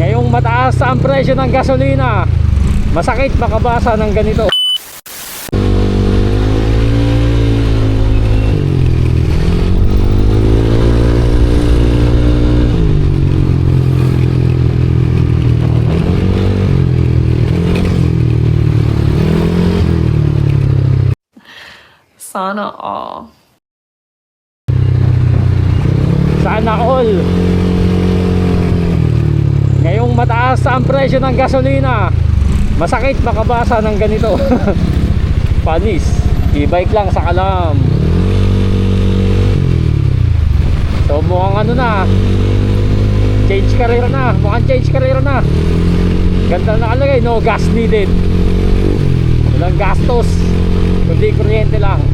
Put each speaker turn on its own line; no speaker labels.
Ngayong mataas ang presyo ng gasolina, masakit makabasa ng ganito.
Sana all.
Sana all. Ngayong mataas ang presyo ng gasolina, masakit makabasa ng ganito. Panis, e-bike lang sa kalam. So mukhang ano na, change career na. Mukhang change career na. Ganda na nakalagay, no gas needed. Walang gastos, kundi kuryente lang.